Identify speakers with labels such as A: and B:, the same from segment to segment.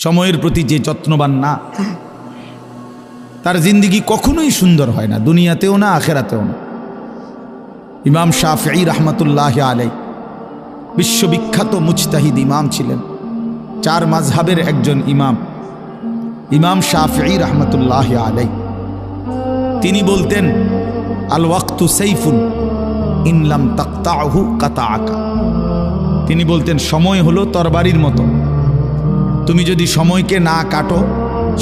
A: সময়ের প্রতি যে যত্নবান না, তার জিন্দিগি কখনোই সুন্দর হয় না, দুনিয়াতেও না আখেরাতেও না। ইমাম শাফিঈ রাহমাতুল্লাহি আলাইহি বিশ্ববিখ্যাত মুজতাহিদ ইমাম ছিলেন, 4 মাযহাবের একজন ইমাম, ইমাম শাফিঈ রাহমাতুল্লাহি আলাইহি। তিনি বলতেন, আল ওয়াক্তু সাইফুন ইন লাম তাকতাহু কাতাআকা। তিনি বলতেন, সময় হলো তরবারির মতো, তুমি যদি সময়কে না কাটো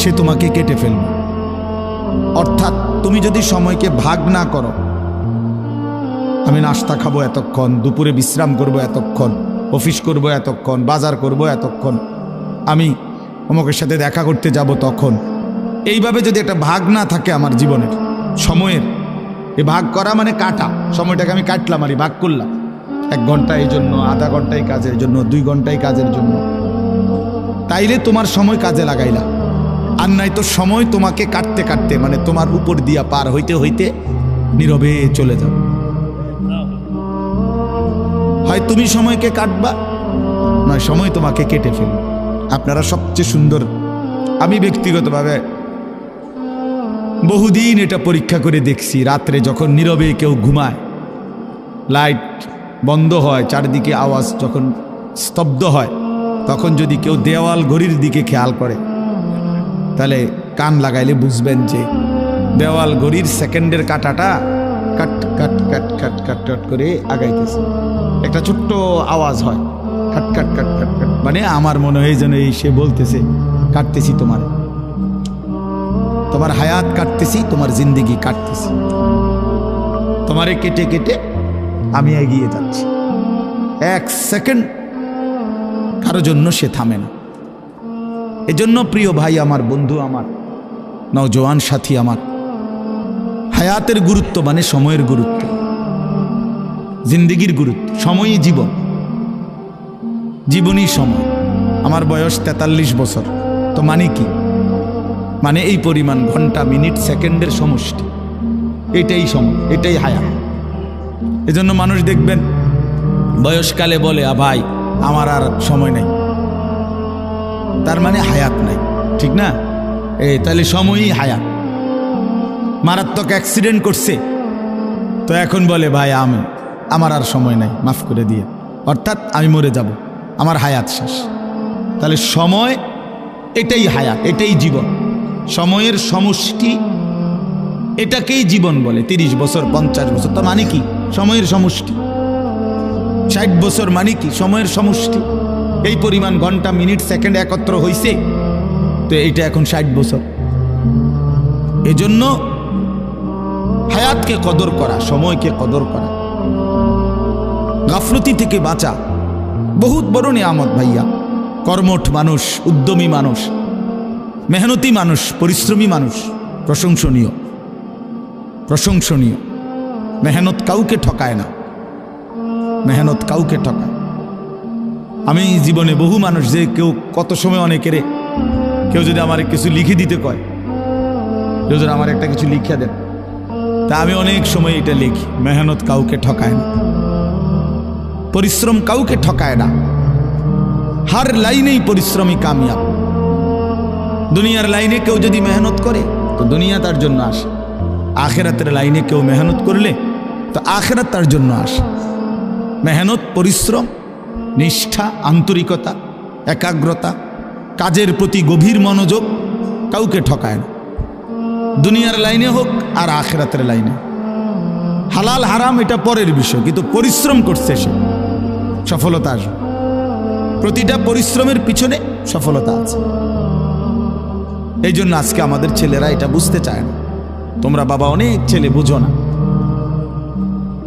A: সে তোমাকে কেটে ফেলবে। অর্থাৎ তুমি যদি সময়কে ভাগ না করো, আমি নাস্তা খাবো এতক্ষণ, দুপুরে বিশ্রাম করব এতক্ষণ, অফিস করব এতক্ষণ, বাজার করব এতক্ষণ, আমি অমুকের সাথে দেখা করতে যাব তখন, এইভাবে যদি একটা ভাগ না থাকে আমার জীবনের সময়ের, এই ভাগ করা মানে কাটা, সময়টাকে আমি কাটলাম আর ভাগ করলাম, 1 ঘন্টা এই জন্য, আধা ঘন্টা এই কাজের জন্য, 2 ঘন্টা এই কাজের জন্য, তাইলে তোমার সময় কাজে লাগাইলা। আর নাই তো সময় তোমাকে কাটতে কাটতে, মানে তোমার উপর দিয়া পার হইতে হইতে নীরবে চলে যাবে। হয় তুমি সময়কে কাটবা, নয় সময় তোমাকে কেটে ফেলবে। আপনারা সবচেয়ে সুন্দর, আমি ব্যক্তিগতভাবে বহুদিন এটা পরীক্ষা করে দেখছি, রাত্রে যখন নীরবে কেউ ঘুমায়, লাইট বন্ধ হয়, চারিদিকে আওয়াজ যখন স্তব্ধ হয়, তখন যদি কেউ দেওয়াল ঘড়ির দিকে খেয়াল করে, তাহলে কান লাগাইলে বুঝবেন যে দেওয়াল ঘড়ির সেকেন্ডের কাটাটা কাট কাট কাট কাট কাট কাট করে আগাইতেছে। একটা ছোট্ট আওয়াজ হয়, কাট কাট কাট কাট কাট, মানে আমার মনে হয় যেন এই সে বলতেছে, কাটতেছি তোমার হায়াত কাটতেছি, তোমার জিন্দিগি কাটতেছি, তোমারে কেটে কেটে আমি এগিয়ে যাচ্ছি। 1 সেকেন্ড কারো জন্য সে থামে না। এজন্য প্রিয় ভাই আমার, বন্ধু আমার, নওজোয়ান সাথী আমার, হায়াতের গুরুত্ব মানে সময়ের গুরুত্ব, জিন্দিগির গুরুত্ব। সময়ই জীবন, জীবনই সময়। আমার বয়স 43 বছর, তো মানে কি? মানে এই পরিমাণ ঘন্টা, মিনিট, সেকেন্ডের সমষ্টি, এটাই সময়, এটাই হায়াত। এজন্য মানুষ দেখবেন বয়সকালে বলে, ভাই আমার আর সময় নাই, তার মানে হায়াত নাই, ঠিক না? তাহলে সময়ই হায়াত। মারাত্মক অ্যাক্সিডেন্ট করছে, তো এখন বলে ভাই আমার আর সময় নাই, মাফ করে দিয়ে, অর্থাৎ আমি মরে যাব, আমার হায়াত শেষ। তাহলে সময় এটাই হায়াত, এটাই জীবন, সময়ের সমষ্টি, এটাকেই জীবন বলে। 30 বছর, 50 বছর, তো মানে কি? সময়ের সমষ্টি। 60 বছর মানে কি? সময়ের সমষ্টি। এই পরিমাণ ঘন্টা, মিনিট, সেকেন্ড একত্র হইছে, তো এইটা এখন 60 বছর। এজন্য হায়াতকে কদর করা, সময়কে কদর করা, গাফলতি থেকে বাঁচা বহুত বড় নিয়ামত ভাইয়া। কর্মঠ মানুষ, উদ্যমী মানুষ, মেহনতি মানুষ, পরিশ্রমী মানুষ প্রশংসনীয়, প্রশংসনীয়। মেহনত কাউকে ঠকায় না, মেহনত কাউকে ঠকায়। আমি জীবনে বহু মানুষ, যে কেউ কত সময় অনেকেরে, কেউ যদি আমার কিছু লিখে দিতে কয়, কেউ যদি আমার একটা কিছু লিখে দেন, তা আমি অনেক সময় এটা লিখি, মেহনত কাউকে ঠকায় না, পরিশ্রম কাউকে ঠকায় না। হার লাইনেই পরিশ্রমী কামিয়াব। দুনিয়ার লাইনে কেউ যদি মেহনত করে, তো দুনিয়া তার জন্য আসে। আখেরাতের লাইনে কেউ মেহনত করলে, তো আখেরাত তার জন্য আসে। মেহনত, পরিশ্রম, নিষ্ঠা, আন্তরিকতা, একাগ্রতা, কাজের প্রতি গভীর মনোযোগ কাউকে ঠকায় না, দুনিয়ার লাইনে হোক আর আখেরাতের লাইনে। হালাল হারাম এটা পরের বিষয়, কিন্তু পরিশ্রম করছে সে, সফলতা আসবে। প্রতিটা পরিশ্রমের পিছনে সফলতা আছে। এই জন্য আজকে আমাদের ছেলেরা এটা বুঝতে চায় না। তোমরা বাবা অনেক ছেলে বুঝো না,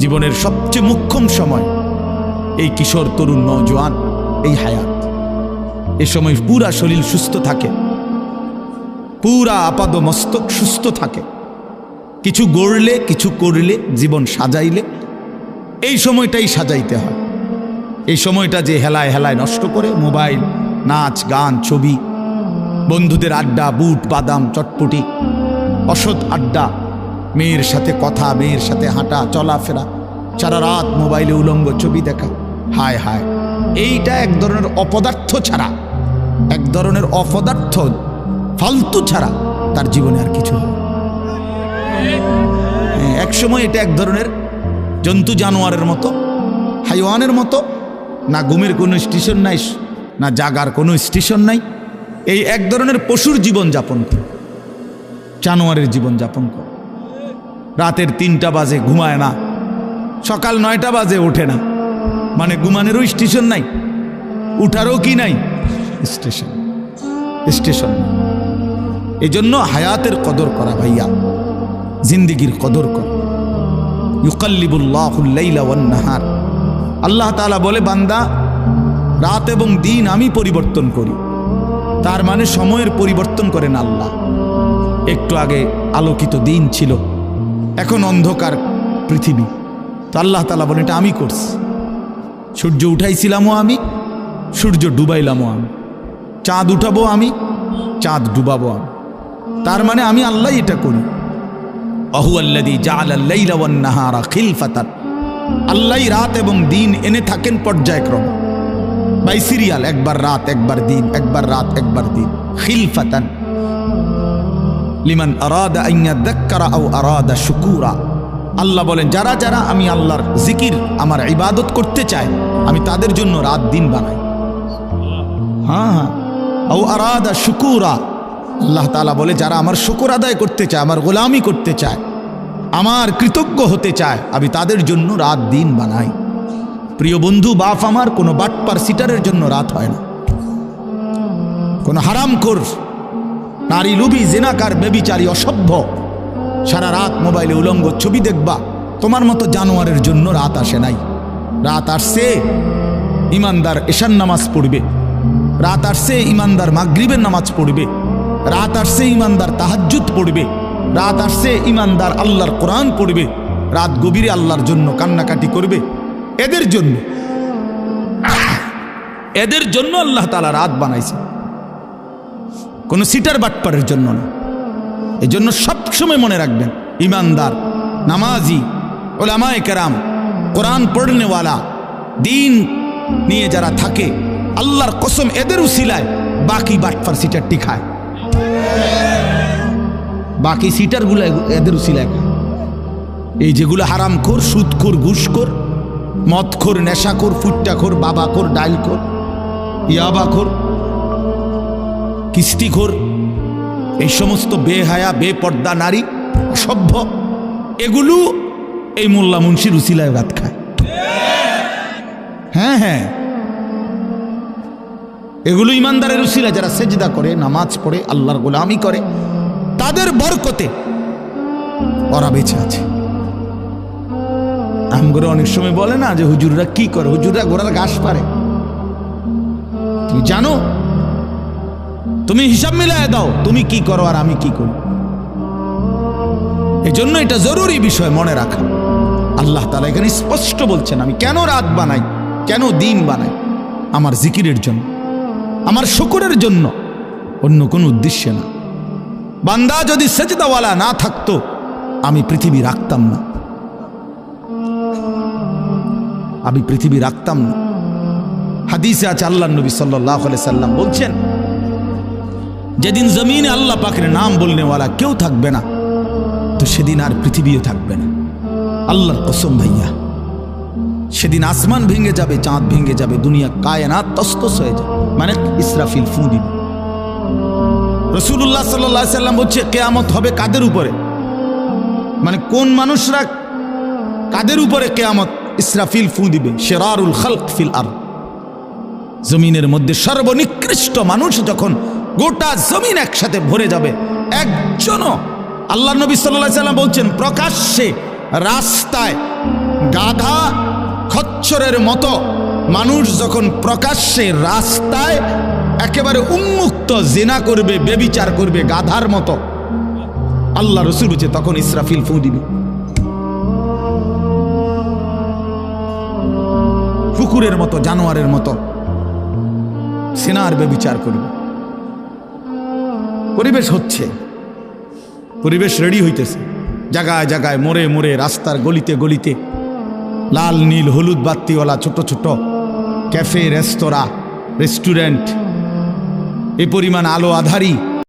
A: জীবনের সবচেয়ে মুখ্যম সময় এই কিশোর, তরুণ, নওজোয়ান, এই হায়াত। এই সময় পুরা শরীর সুস্থ থাকে, পুরা আপাদ মস্তক সুস্থ থাকে। কিছু গড়লে, কিছু করলে, জীবন সাজাইলে, এই সময়টাই সাজাইতে হয়। এই সময়টা যে হেলায় হেলায় নষ্ট করে, মোবাইল, নাচ, গান, ছবি, বন্ধুদের আড্ডা, বুট বাদাম, চটপটি, অসৎ আড্ডা, মেয়ের সাথে কথা, মেয়ের সাথে হাঁটা চলাফেরা, সারা রাত মোবাইলে উলঙ্গ ছবি দেখা, হায় হায়, এইটা এক ধরনের অপদার্থ ছাড়া এক ধরনের অপদার্থ, ফালতু ছাড়া তার জীবনে আর কিছু হয়। এক সময় এটা এক ধরনের জন্তু জানোয়ারের মতো, হাইওয়ানের মতো, না ঘুমের কোনো স্টেশন নাই, না জাগার কোনো স্টেশন নাই, এই এক ধরনের পশুর জীবন যাপন করে, জানোয়ারের জীবন যাপন করে। রাতের 3টা বাজে ঘুমায় না, সকাল 9টা বাজে ওঠে না, মানে ঘুমানেরও স্টেশন নাই, উঠারও কি নাই স্টেশন, স্টেশন। এই জন্য হায়াতের কদর করা ভাইয়া, জিন্দিগির কদর করা। ইউকাল্লিবুল্লাহুল লাইলা ওয়ান নাহার, আল্লাহ তাআলা বলে বান্দা রাত এবং দিন আমি পরিবর্তন করি। তার মানে সময়ের পরিবর্তন করেন আল্লাহ। একটু আগে আলোকিত দিন ছিল, এখন অন্ধকার পৃথিবী, তো আল্লাহ তাআলা বলেন এটা আমি করছি। সূর্য উঠাইছিলামও আমি, সূর্য ডুবাইলামও আমি, চাঁদ উঠাবো আমি, চাঁদ ডুবাবো আমি। তার মানে আমি আল্লাহ এটা করি। আহুয়াল্লাযী জাআলাল লাইলা ওয়ান নাহারা খিলফাতান, আল্লাহই রাত এবং দিন এনে থাকেন পর্যায়ক্রমে, বাই সিরিয়াল, একবার রাত একবার দিন, একবার রাত একবার দিন। খিলফাতান লিমান আরাদা আন ইয়াযাক্কারা আও আরাদা শুকুরা, আল্লাহ বলেন যারা যারা আমি আল্লাহর জিকির, আমার ইবাদত করতে চায়, আমি তাদের জন্য রাত দিন বানাই। হ্যাঁ, আও আরাদা শুকুরা, আল্লাহ তাআলা বলে যারা আমার শুকর আদায় করতে চায়, আমার গোলামি করতে চায়, আমার কৃতজ্ঞ হতে চায়, আমি তাদের জন্য রাত দিন বানাই। প্রিয় বন্ধু, বাপ আমার, কোনো বাটপার সিটারের জন্য রাত হয় না। কোনো হারামখোর, নারী লুবি, জিনাকার, বেবিচারী, অসভ্য সারা রাত মোবাইলে উলঙ্গ ছবি দেখবা, তোমার মতো জানোয়ারের জন্য রাত আসে নাই। রাত আসছে ইমানদার এশার নামাজ পড়বে, রাত আসছে ইমানদার মাগরিবের নামাজ পড়বে, রাত আসছে ইমানদার তাহাজ্জুদ পড়বে, রাত আসছে ইমানদার আল্লাহর কোরআন পড়বে, রাত গভীরে আল্লাহর জন্য কান্নাকাটি করবে। এদের জন্য আল্লাহ তাআলা রাত বানাইছে, কোন সিটার বাটপারের জন্য না। এই জন্য সবসময় মনে রাখবেন, ইমানদার, নামাজি, উলামায়ে কেরাম, কোরআন পড়নেওয়ালা, দিন নিয়ে যারা থাকে, আল্লাহর কসম এদের উসিলায় বাকি বাটপার সিটার টিকায়, বাকি সিটারগুলো এদের উসিলায় খায়। এই যেগুলো হারামখোর, সুদখোর, ঘুষখোর, মদখোর, নেশাখোর, ফুট্টাখোর, বাবাখোর, ডাইলখোর, ইয়াবাখোর, কিস্তিখোর, এই সমস্ত বেহায়া বেপর্দা নারী, অসভ্য, এগুলো এই মোল্লা মুন্সির উসিলায় রাত খায়। হ্যাঁ হ্যাঁ, এগুলো ইমানদারের উসিলা, যারা সেজদা করে, নামাজ পড়ে, আল্লাহর গোলামি করে, তাদের বরকতে ওরা বেঁচে আছে। আমগরে অনেক সময় বলে না যে হুজুররা কি করে, হুজুররা ঘোড়ার ঘাস পারে। তুমি জানো, তুমি হিসাব মিলায় দাও, তুমি কি করো আর আমি কি করি। এই জন্য এটা জরুরি বিষয় মনে রাখা। আল্লাহ তাআলা এখানে স্পষ্ট বলছেন, আমি কেন রাত বানাই, কেন দিন বানাই, আমার জিকিরের জন্য, আমার শুকরের জন্য, অন্য কোনো উদ্দেশ্যে না। বান্দা যদি সেজদাওয়ালা না থাকতো, আমি পৃথিবী রাখতাম না, আমি পৃথিবী রাখতাম না। হাদিসে আছে, আল্লাহর নবী সাল্লাল্লাহু আলাইহি সাল্লাম বলছেন, যেদিন জমিনে আল্লাহ পাকের নাম বলনেওয়ালা কেউ থাকবে না, তো সেদিন আর পৃথিবীও থাকবে না। আল্লাহর কসম ভাইয়া, সেদিন আসমান ভেঙে যাবে, চাঁদ ভেঙে যাবে, দুনিয়া কায়নাত তসতস হয়ে যাবে, মানে ইসরাফিল ফু দিবে। রাসূলুল্লাহ সাল্লাল্লাহু আলাইহি সাল্লাম বলছে, কিয়ামত হবে কাদের উপরে, মানে কোন মানুষরা, কাদের উপরে কিয়ামত, ইসরাফিল ফু দিবে। শিরারুল খালক ফিল আরদ, জমিনের মধ্যে সর্বনিকৃষ্ট মানুষ যখন গোটা জমিন একসাথে ভরে যাবে, একজনও, আল্লাহ নবী সাল্লাল্লাহু আলাইহি সাল্লাম বলছেন, প্রকাশ্যে রাস্তায় গাধা খচ্চরের মতো মানুষ যখন প্রকাশ্যে রাস্তায় একেবারে উন্মুক্ত জিনা করবে, বেবিচার করবে গাধার মতো, আল্লাহ রাসূল বলছে তখন ইসরাফিল ফু দিবে। কুকুরের মতো, জানোয়ারের মতো সিনার বেবিচার করবে। পরিবেশ হচ্ছে, পরিবেশ রেডি হইতেছে, জায়গায় জায়গায়, মোড়ে মোড়ে, রাস্তার গলিতে গলিতে, লাল নীল হলুদ বাত্তিওয়ালা ছোট ছোট ক্যাফে, রেস্তোরাঁ, রেস্টুরেন্ট, এই পরিমাণ আলো আধারি